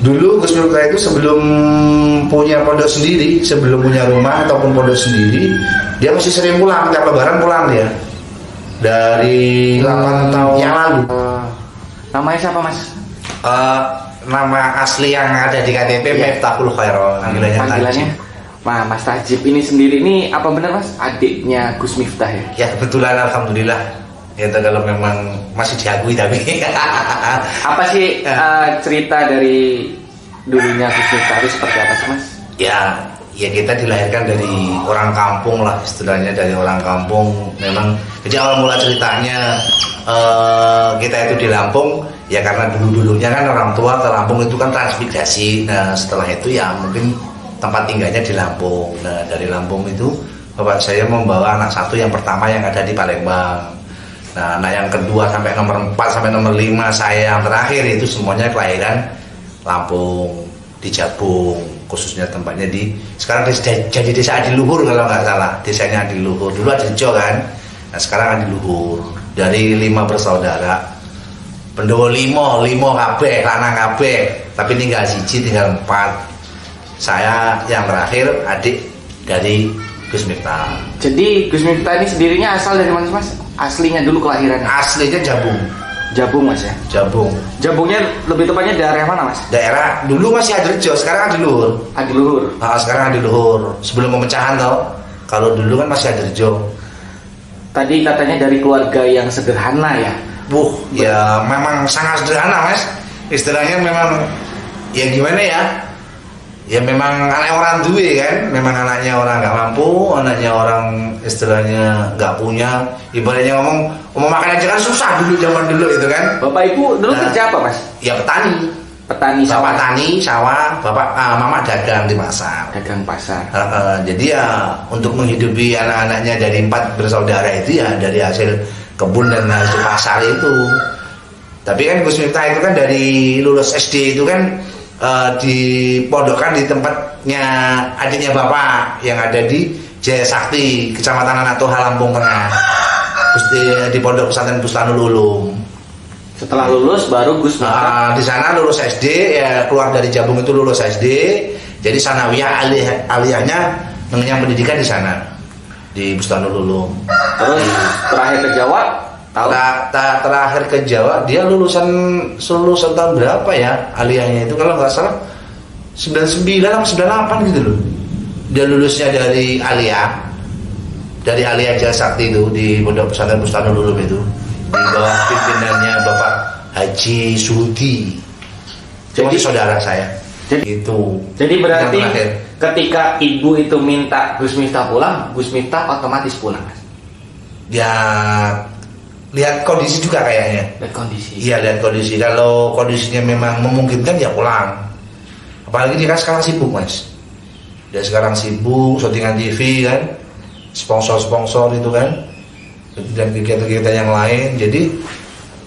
Dulu Gus Miftah itu sebelum punya pondok sendiri, sebelum punya rumah ataupun pondok sendiri, dia masih sering pulang, tiap lebaran pulang dia. Dari 8 tahun yang lalu. Namanya siapa Mas? Nama asli yang ada di KTP Miftahul Khairul, panggilannya. Nah, Mas Tajib ini sendiri ini apa benar Mas? Adiknya Gus Miftah ya? Ya kebetulan alhamdulillah. Ya kalau memang masih diakui tapi. Apa sih cerita dari dulunya Gus Miftah itu seperti apa sih Mas? Ya kita dilahirkan dari orang kampung lah, istilahnya dari orang kampung. Memang jadi awal mula ceritanya kita itu di Lampung ya karena dulunya kan orang tua ke Lampung itu kan transmigrasi. Nah setelah itu ya mungkin tempat tinggalnya di Lampung. Nah dari Lampung itu bapak saya membawa anak satu yang pertama yang ada di Palembang. Nah anak yang kedua sampai nomor 4 sampai nomor 5 saya yang terakhir itu semuanya kelahiran Lampung di Jabung, khususnya tempatnya di sekarang jadi desa Adiluhur kalau nggak salah, desanya Adiluhur. Dulu Adirejo kan, nah sekarang Adiluhur. Dari 5 bersaudara, Pendowo 5 kabeh, lanang kabeh, tapi tinggal siji, tinggal 4. Saya yang terakhir adik dari Gus Miftah. Jadi Gus Miftah ini sendirinya asal dari mana Mas? Aslinya dulu kelahirannya? Aslinya Jabung. Jabung Mas ya? Jabung. Jabungnya lebih tepatnya daerah mana Mas? Daerah dulu masih Adirejo, sekarang Adiluhur. Adiluhur. Sekarang Adiluhur. Sebelum pemecahan toh. Kalau dulu kan masih Adirejo. Tadi katanya dari keluarga yang sederhana ya? Ya memang sangat sederhana Mas. Istilahnya memang ya gimana ya? Ya memang anak orang duwe kan, memang anaknya orang nggak mampu, anaknya orang istilahnya nggak punya, ibaratnya ngomong makan aja kan susah dulu zaman dulu itu kan. Bapak ibu dulu kerja apa Mas? Ya petani. Petani sawah. Bapak tani sawah, bapak mama dagang di pasar. Dagang pasar. Jadi ya untuk menghidupi anak-anaknya dari 4 bersaudara itu ya dari hasil kebun dan hasil pasar itu. Tapi kan Gus Miftah itu kan dari lulus SD itu kan dipondokkan di tempatnya adiknya bapak yang ada di Jaya Sakti, Kecamatan Anak Toha, Lampung Tengah. Terus di Pondok Pesantren Bustanul Ulum. Setelah lulus baru Gus Miftah di sana lulus SD, ya keluar dari Jabung itu lulus SD. Jadi sanawiyah aliyahnya mengenyam pendidikan di sana di Bustanul Ulum. Terus terakhir ke Jawa. Terakhir ke Jawa dia lulusan tahun berapa ya aliyahnya itu kalau nggak salah 99 atau 98 gitu loh. Dia lulusnya dari aliyah Jaya Sakti itu di Pondok Pesantren Bustanul Ulum itu di bawah pimpinannya Bapak Haji Sudi. Jadi saudara saya. Jadi berarti ketika ibu itu minta Gus Miftah pulang, Gus Miftah otomatis pulang. Ya lihat kondisi juga kayaknya. Lihat kondisi. Iya lihat kondisi. Kalau kondisinya memang memungkinkan ya pulang. Apalagi dia kan sekarang sibuk Mas. Dia sekarang sibuk syutingan TV kan, sponsor itu kan, dan kegiatan-kegiatan yang lain. Jadi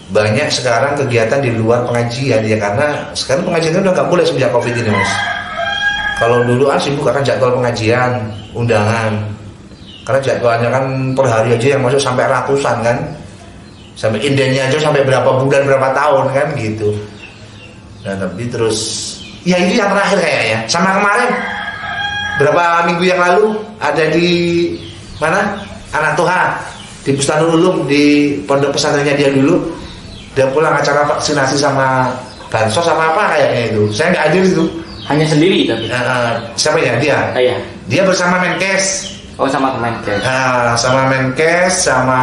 banyak sekarang kegiatan di luar pengajian ya karena sekarang pengajian itu udah nggak boleh sejak COVID ini Mas. Kalau dulu kan sibuk akan jadwal pengajian, undangan. Karena jadwalnya kan per hari aja yang masuk sampai ratusan kan. Sampai indahnya aja sampai berapa bulan berapa tahun kan gitu. Nah tapi terus ya itu yang terakhir kayaknya sama kemarin berapa minggu yang lalu ada di mana Anak Toha di Bustanul Ulum di pondok pesantrennya dia dulu. Dia pulang acara vaksinasi sama bansos sama apa kayaknya itu. Saya nggak hadir itu. Hanya sendiri tapi. Siapa ya dia? Iya. Dia bersama Menkes. Oh sama Menkes. Sama Menkes, sama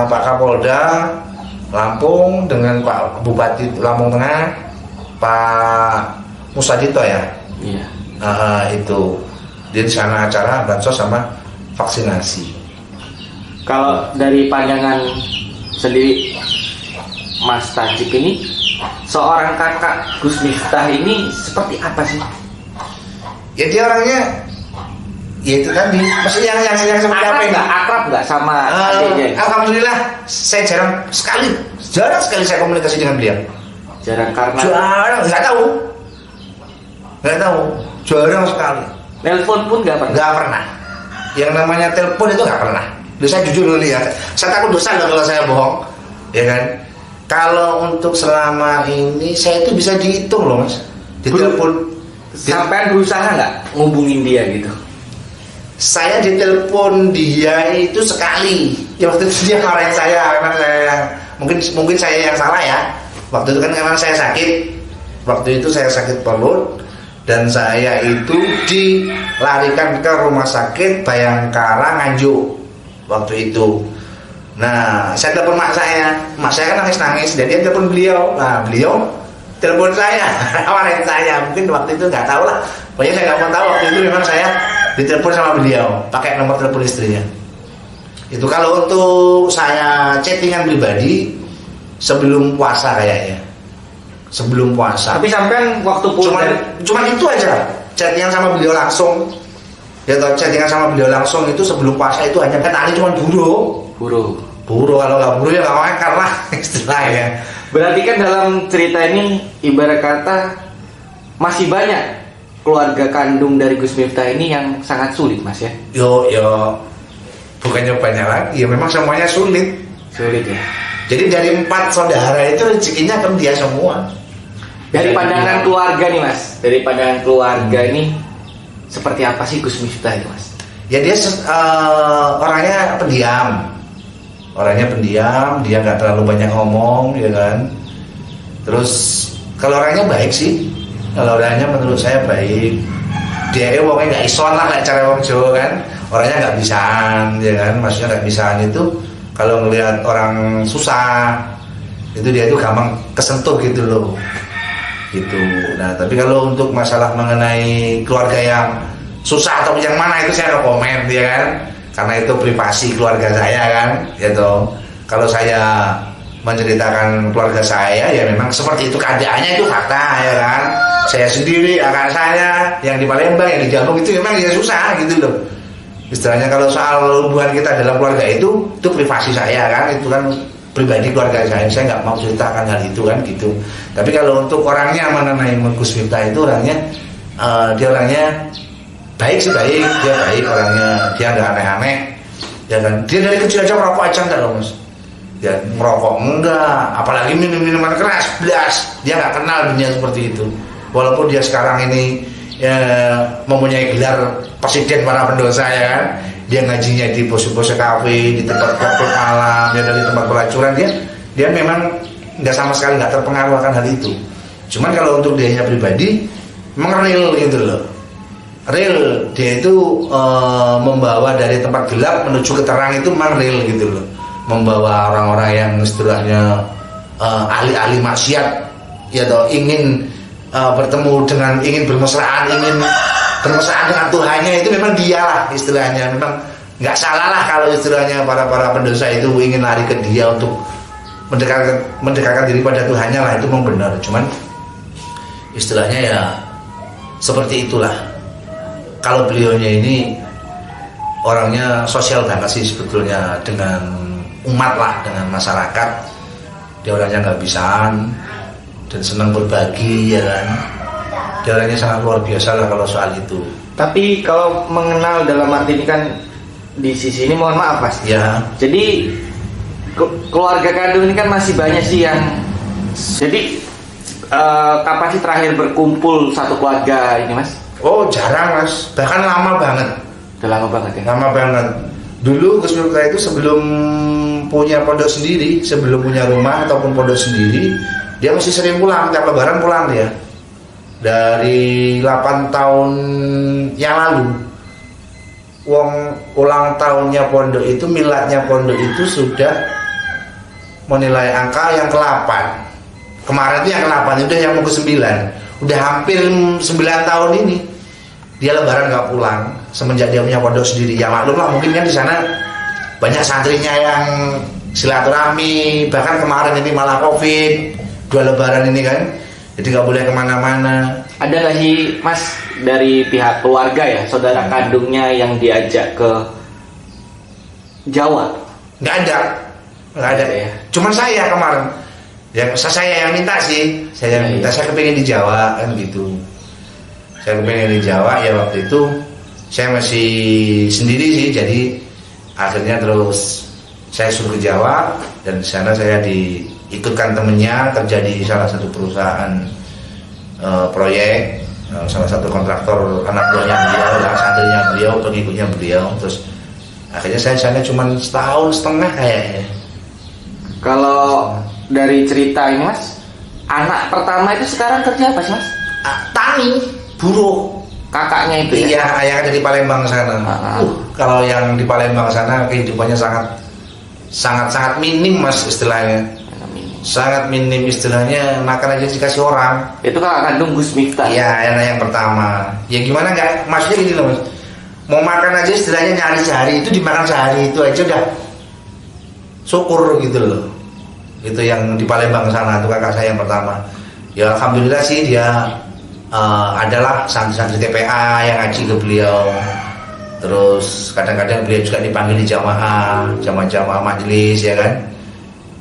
Pak Kapolda Lampung dengan Pak Bupati Lampung Tengah, Pak Musadito ya. Iya. Itu dia di sana acara bansos sama vaksinasi. Kalau dari pandangan sendiri Mas Tajib ini, seorang kakak Gus Miftah ini seperti apa sih? Ya dia orangnya ya itu tadi, maksudnya yang seperti apa ini? Akrab nggak sama adiknya? Alhamdulillah, saya jarang sekali saya komunikasi dengan beliau. Jarang karena? Jarang, nggak tahu, jarang sekali. Telepon pun nggak pernah? Nggak pernah. Yang namanya telepon itu nggak pernah. Saya jujur dulu ya, saya takut dosa kalau saya bohong, ya kan? Kalau untuk selama ini saya itu bisa dihitung loh Mas. Ditelepon. Sampai berusaha nggak ngubungin dia gitu? Saya ditelepon dia itu sekali. Ya waktu itu dia marahin saya, memang saya mungkin saya yang salah ya. Waktu itu kan memang saya sakit. Waktu itu saya sakit perut dan saya itu dilarikan ke rumah sakit Bayangkara Nganjuk waktu itu. Nah, saya telepon mak saya kan nangis-nangis, dan dia telepon beliau. Nah, beliau telepon saya, marahin saya. Mungkin waktu itu nggak tahu lah. Pokoknya saya nggak mau tahu, waktu itu memang saya ditelepon sama beliau pakai nomor telepon istrinya. Itu kalau untuk saya chattingan pribadi sebelum puasa kayaknya. Sebelum puasa. Tapi sampean waktu pulang cuman itu aja. Chattingan sama beliau langsung. Ya toh, chattingan sama beliau langsung itu sebelum puasa itu hanya kan cuma buru kalau nggak buru ya nggak makan lah istilahnya. Berarti kan dalam cerita ini ibarat kata masih banyak keluarga kandung dari Gus Miftah ini yang sangat sulit, Mas ya? Yo bukannya banyak lagi, ya memang semuanya sulit ya. Jadi dari 4 saudara itu rezekinya kan dia semua. Dari pandangan keluarga nih, Mas, dari pandangan keluarga ini seperti apa sih Gus Miftah itu, Mas? Ya dia orangnya pendiam, dia nggak terlalu banyak ngomong, ya kan. Terus kalau orangnya baik sih, kalau orangnya menurut saya baik. Dia wongnya nggak ison lah kayak cara wong Jawa kan, orangnya nggak bisaan, ya kan. Maksudnya nggak bisaan itu kalau ngelihat orang susah itu dia itu gampang kesentuh gitu loh, gitu. Nah tapi kalau untuk masalah mengenai keluarga yang susah atau yang mana itu saya no komen, ya kan. Karena itu privasi keluarga saya kan, gitu. Kalau saya menceritakan keluarga saya, ya memang seperti itu keadaannya, itu fakta, ya kan. Saya sendiri, kakak saya yang di Palembang, yang di Jambi itu memang ya susah gitu loh. Istilahnya kalau soal hubungan kita dalam keluarga itu privasi saya kan, itu kan pribadi keluarga saya nggak mau ceritakan hal itu kan gitu. Tapi kalau untuk orangnya mengenai Gus Miftah itu orangnya, dia orangnya baik sih, dia baik orangnya, dia nggak aneh-aneh, ya kan. Dia dari kecil aja merokok aja enggak loh, Mas. Dia merokok enggak, apalagi minuman keras, dia nggak kenal dunia seperti itu. Walaupun dia sekarang ini ya, mempunyai gelar presiden para pendosa, ya kan. Dia ngajinya di bos-bos kafe, di tempat klub malam, dia dari tempat pelacuran, dia memang nggak sama sekali nggak terpengaruh akan hal itu. Cuman kalau untuk dia pribadi, memang real gitu loh. Real, dia itu membawa dari tempat gelap menuju ke terang, itu memang real gitu loh. Membawa orang-orang yang istilahnya ahli-ahli maksiat, ya toh, ingin bertemu dengan, ingin bermesraan dengan Tuhannya, itu memang dia lah istilahnya. Memang nggak salah lah kalau istilahnya para pendosa itu ingin lari ke dia untuk mendekatkan diri pada Tuhannya lah, itu memang benar. Cuman istilahnya ya seperti itulah. Kalau beliaunya ini orangnya sosial banget sih sebetulnya dengan umat lah, dengan masyarakat. Dia orangnya nggak bisaan dan senang berbagi, ya kan. Dia orangnya sangat luar biasa lah kalau soal itu. Tapi kalau mengenal dalam arti ini kan di sisi ini mohon maaf, Mas. Ya. Jadi keluarga kandung ini kan masih banyak sih yang, jadi kapan sih terakhir berkumpul satu keluarga ini, Mas? Oh jarang, Mas, bahkan lama banget. Udah lama banget ya? Lama banget. Dulu Gus Miftah itu sebelum punya pondok sendiri, sebelum punya rumah ataupun pondok sendiri, dia masih sering pulang, tiap lebaran pulang dia. Dari 8 tahun yang lalu, ulang tahunnya pondok itu, miladnya pondok itu sudah menilai angka yang ke-8. Kemarin itu yang ke-8, itu yang mau ke-9. Udah hampir 9 tahun ini dia lebaran nggak pulang semenjak dia punya pondok sendiri. Ya maklum lah, mungkin kan di sana banyak santrinya yang silaturahmi, bahkan kemarin ini malah COVID, 2 lebaran ini kan, jadi nggak boleh kemana-mana. Ada nggak sih, Mas, dari pihak keluarga ya, saudara kandungnya yang diajak ke Jawa? Nggak ada ya. Cuman saya kemarin, yang saya yang minta sih, saya minta, saya kepengen di Jawa kan gitu. Saya kepengen di Jawa, ya waktu itu saya masih sendiri sih, jadi akhirnya terus saya suruh ke Jawa, dan di sana saya diikutkan temennya kerja di salah satu perusahaan proyek, salah satu kontraktor anak buahnya beliau, santrinya beliau, pengikutnya beliau. Terus akhirnya saya sana cuma setahun setengah kayaknya. Kalau dari cerita ini Mas, anak pertama itu sekarang kerja apa sih Mas? Tani, buruh. Kakaknya itu ya? Iya, ayah dari Palembang sana. Kalau yang di Palembang sana kehidupannya sangat minim Mas istilahnya. Sangat minim istilahnya, makan aja dikasih orang. Itu kakak kandung Gus Miftah. Iya, yang pertama. Ya gimana nggak? Maksudnya gini loh Mas. Mau makan aja istilahnya nyari sehari, itu dimakan sehari itu aja udah syukur gitu loh. Itu yang di Palembang sana, itu kakak saya yang pertama. Ya alhamdulillah sih dia adalah santri-santri TPA yang ngaji ke beliau. Terus kadang-kadang beliau juga dipanggil di jamaah majelis ya kan,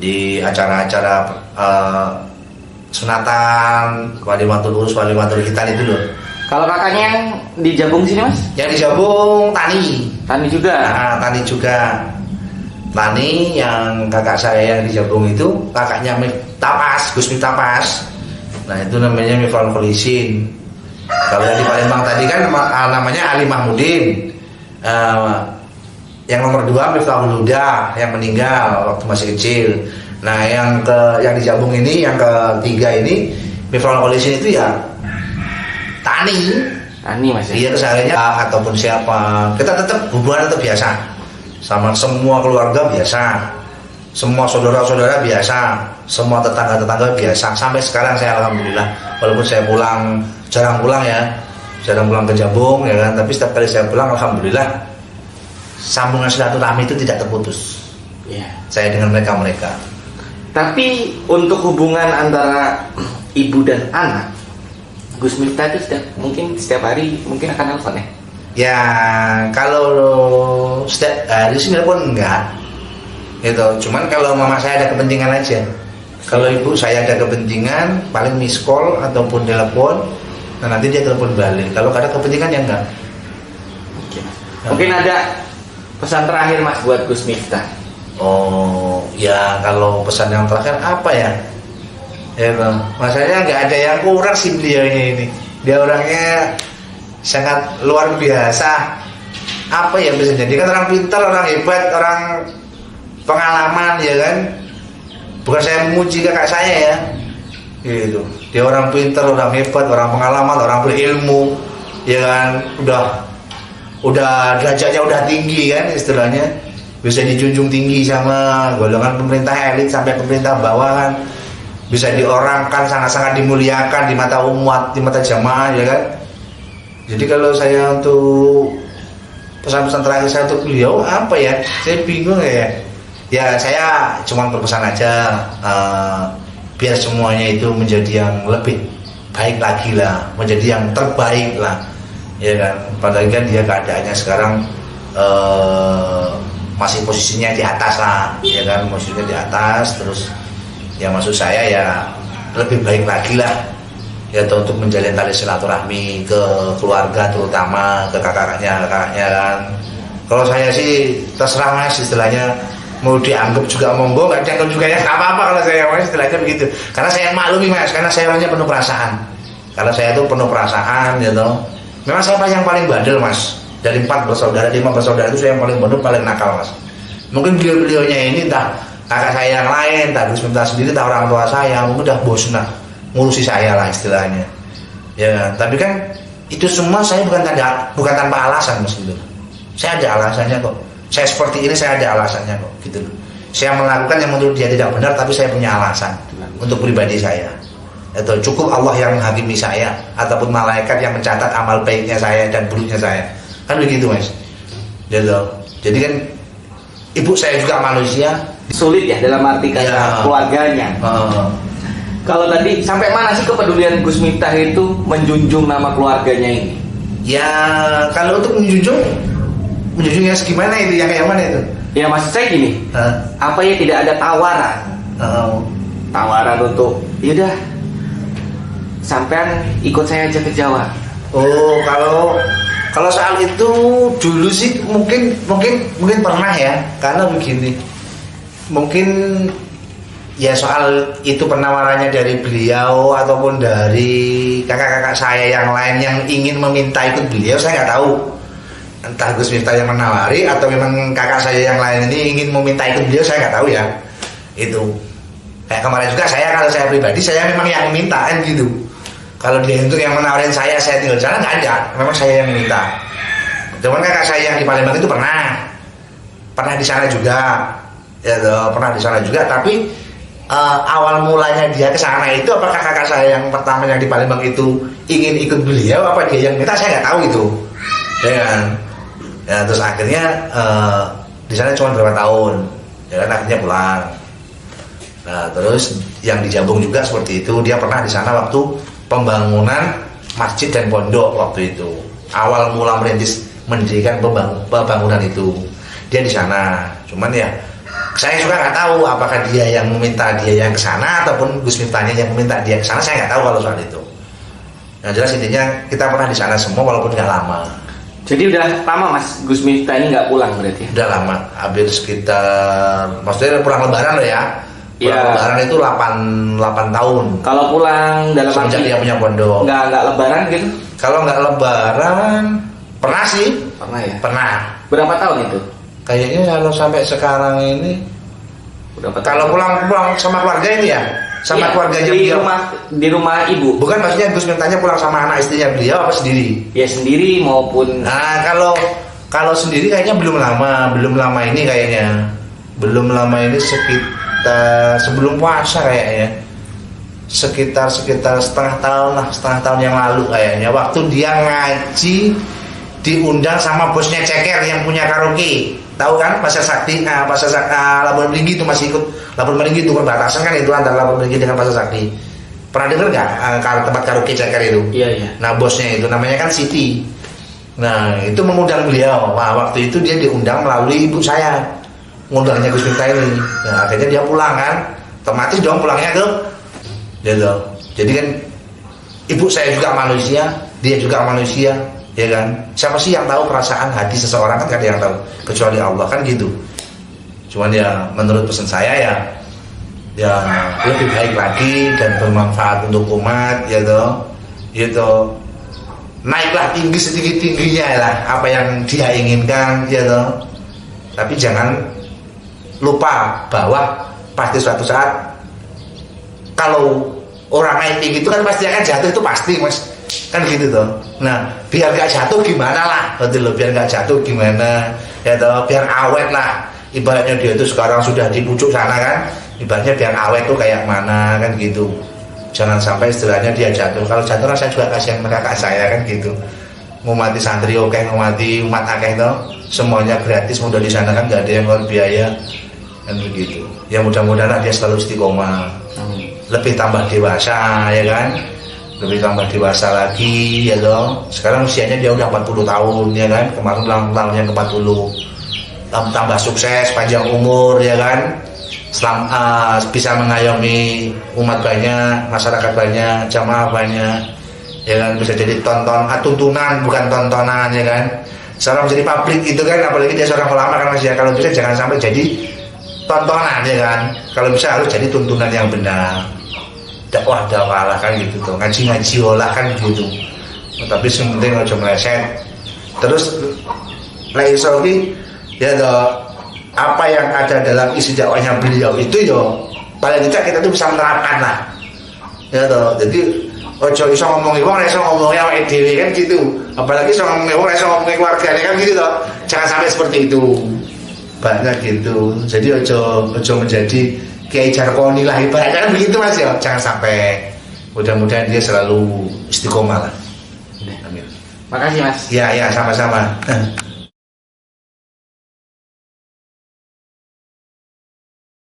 di acara-acara sunatan, walimatul urus, walimatul khitan itu loh. Kalau kakaknya yang di Jabung sini Mas? Yang di Jabung tani juga. Nah, tani juga. Tani yang kakak saya yang di Jabung itu kakaknya Gus Miftah Pas. Nah itu namanya Mifrul Kholisin. Kalau yang di Palembang tadi kan namanya Ali Mahmudin. Yang nomor 2 Miftahul Huda yang meninggal waktu masih kecil. Nah yang di Jabung ini yang ketiga ini Mifrul Kholisin itu ya tani Mas ya? Iya kesehariannya ataupun siapa kita tetap hubungan tetap biasa sama semua keluarga biasa, semua saudara-saudara biasa, semua tetangga-tetangga biasa. Sampai sekarang saya alhamdulillah, walaupun saya jarang pulang ke Jabung ya kan, tapi setiap kali saya pulang alhamdulillah sambungan silaturahmi itu tidak terputus. Iya. Saya dengan mereka. Tapi untuk hubungan antara ibu dan anak, Gus Miftah itu mungkin setiap hari mungkin akan telepon ya? Ya kalau setiap hari sih pun enggak gitu. Cuman kalau mama saya ada kepentingan aja. Kalau ibu saya ada kepentingan paling miss call ataupun telepon. Nah nanti dia telepon balik. Kalau ada kepentingan ya enggak. Oke. Mungkin ada pesan terakhir Mas buat Gus Miftah. Oh ya kalau pesan yang terakhir apa ya? Ya masalahnya nggak ada yang kurang sih beliaunya ini. Dia orangnya sangat luar biasa. Apa ya bisa jadi kan orang pintar, orang hebat, orang pengalaman ya kan. Bukan saya memuji kakak saya ya. Gitu. Dia orang pintar, orang hebat, orang pengalaman, orang berilmu. Ya kan, udah derajatnya udah tinggi kan istilahnya. Bisa dijunjung tinggi sama golongan pemerintah elit sampai pemerintah bawahan. Bisa diorangkan, sangat-sangat dimuliakan di mata umat, di mata jamaah ya kan. Jadi kalau saya untuk pesan-pesan terakhir saya untuk beliau apa ya? Saya bingung ya. Ya saya cuma berpesan aja biar semuanya itu menjadi yang lebih baik lagi lah, menjadi yang terbaik lah, ya kan. Padahal kan dia keadaannya sekarang masih posisinya di atas lah, ya kan, posisinya di atas. Terus ya maksud saya ya lebih baik lagi lah. Ya untuk menjalin tali silaturahmi ke keluarga terutama ke kakaknya kan. Kalau saya sih terserah Mas istilahnya, mau dianggap juga monggo, nggak dianggap juga ya nggak apa-apa kalau saya Mas istilahnya begitu. Karena saya maklumi Mas, karena saya orangnya penuh perasaan. Karena saya itu penuh perasaan gitu. Memang saya yang paling bandel Mas. Dari 5 bersaudara itu saya yang paling bandel, paling nakal Mas. Mungkin beliau-beliaunya ini entah kakak saya yang lain, entah Gus Miftah sendiri, entah orang tua saya mungkin udah bosan lah ngurusi saya lah istilahnya, ya. Tapi kan itu semua saya bukan tanpa alasan Mas gitu. Saya ada alasannya kok. Saya seperti ini saya ada alasannya kok gitu. Saya melakukan yang menurut dia tidak benar, tapi saya punya alasan untuk pribadi saya. Itu cukup Allah yang menghakimi saya ataupun malaikat yang mencatat amal baiknya saya dan buruknya saya. Kan begitu Mas. Gitu. Jadi kan ibu saya juga manusia. Sulit ya dalam arti kata ya, keluarganya. Kalau tadi sampai mana sih kepedulian Gus Miftah itu menjunjung nama keluarganya ini? Ya kalau untuk menjunjungnya segimana itu, yang kayak mana itu? Ya maksud saya gini, apa ya tidak ada tawaran? Tawaran untuk, yaudah, sampean ikut saya aja ke Jawa. Oh kalau soal itu dulu sih mungkin pernah ya, karena begini, mungkin ya soal itu penawarannya dari beliau ataupun dari kakak-kakak saya yang lain yang ingin meminta ikut beliau, saya nggak tahu. Entah Gus Miftah yang menawari atau memang kakak saya yang lain ini ingin meminta ikut beliau, saya nggak tahu ya. Itu kayak kemarin juga kalau saya pribadi saya memang yang meminta kan gitu. Kalau dia untuk yang menawarin saya tinggal di sana, nggak ada. Memang saya yang minta. Cuman kakak saya yang di Palembang itu pernah di sana juga, ya pernah di sana juga. Tapi awal mulanya dia ke sana itu apakah kakak saya yang pertama yang di Palembang itu ingin ikut beliau, apa dia yang minta, saya nggak tahu itu. Ya kan? Ya, terus akhirnya di sana cuma berapa tahun, ya kan akhirnya pulang. Nah, terus yang di Jambung juga seperti itu, dia pernah di sana waktu pembangunan masjid dan pondok waktu itu. Awal mula mendirikan pembangunan itu, dia di sana. Cuman ya saya juga nggak tahu apakah dia yang meminta dia yang ke sana ataupun Gus Miftahnya yang meminta dia ke sana, saya nggak tahu kalau soal itu. Yang jelas intinya kita pernah di sana semua walaupun nggak lama. Jadi udah lama Mas Gus Miftah ini nggak pulang berarti? Udah lama, hampir sekitar, maksudnya pulang lebaran loh ya. Pulang lebaran itu 8 tahun. Kalau pulang dalam semenjak dia punya pondok. Nggak lebaran gitu? Kalau nggak lebaran, pernah sih. Pernah ya? Pernah. Berapa tahun itu? Kayaknya kalau sampai sekarang ini, berapa tahun? kalau pulang sama keluarga ini ya, sama keluarganya di beliau. Di rumah ibu. Bukan, maksudnya Gus Miftahnya pulang sama anak istrinya beliau apa sendiri? Ya sendiri maupun. Nah, kalau sendiri kayaknya belum lama ini kayaknya. Belum lama ini sekitar sebelum puasa kayaknya. Sekitar setengah tahun yang lalu kayaknya, waktu dia ngaji diundang sama bosnya Ceker yang punya karaoke. Tahu kan Pasar Sakti, Labuan Meringi itu masih ikut. Labuan Meringi itu perbatasan kan itu antara Labuan Meringi dengan Pasar Sakti. Pernah dengar nggak tempat karaoke Ceker itu? Iya. Nah, bosnya itu namanya kan Siti. Nah, itu mengundang beliau. Nah, waktu itu dia diundang melalui ibu saya, ngundangnya Gus Miftah ini. Nah, akhirnya dia pulang kan, otomatis dong pulangnya tuh. Gitu. Jadi kan ibu saya juga manusia, dia juga manusia, ya kan? Siapa sih yang tahu perasaan hati seseorang, kan gak ada yang tahu kecuali Allah kan gitu. Cuman ya menurut pesan saya ya lebih baik lagi dan bermanfaat untuk umat, ya toh. Gitu. Naiklah tinggi setinggi-tingginya lah apa yang dia inginkan, ya toh. Tapi jangan lupa bahwa pasti suatu saat kalau orang naik tinggi itu kan pasti akan jatuh, itu pasti Mas, kan gitu toh. Nah, biar gak jatuh gimana lah, betul loh, biar gak jatuh gimana, ya toh, biar awet lah. Ibaratnya dia itu sekarang sudah di pucuk sana kan, ibaratnya biar awet tuh kayak mana kan gitu. Jangan sampai istilahnya dia jatuh. Kalau jatuh saya juga kasihan kakak saya kan gitu. Ngumati santri oke, ngumati umat akeh toh, semuanya gratis, mudah di sana kan gak ada yang keluar biaya kan begitu. Ya mudah-mudahan dia selalu istiqomah. Lebih tambah dewasa, ya kan, lebih tambah dewasa lagi, ya dong. Sekarang usianya dia udah 40 tahun, ya kan, kemarin ulang tahunnya ke 40. Tambah sukses, panjang umur, ya kan, bisa mengayomi umat banyak, masyarakat banyak, jamaah banyak, ya kan, bisa jadi tuntunan bukan tontonan, ya kan. Sekarang menjadi publik itu kan, apalagi dia seorang ulama kan Mas ya, kalau bisa jangan sampai jadi tontonan, ya kan, kalau bisa harus jadi tuntunan yang benar. Dakwah lah kan gitu tuh, ngaji olah kan gitu. Tapi sementing aja meleset. Terus lagi soalnya ya toh, apa yang ada dalam isi dakwahnya beliau itu yo paling tidak kita tuh bisa menerapkan lah, ya toh. Jadi ojo iso ngomongi wong, iso ngomongi awake dhewe kan gitu. Apalagi iso ngomongi wong, iso ngomongi keluargane kan gitu toh. Jangan sampai seperti itu. Banyak gitu. Jadi ojo menjadi Kiai Jarkoni lah ibaratnya kan begitu Mas ya. Jangan sampai. Mudah-mudahan dia selalu istiqomah lah. Amin. Makasih Mas. Ya sama-sama.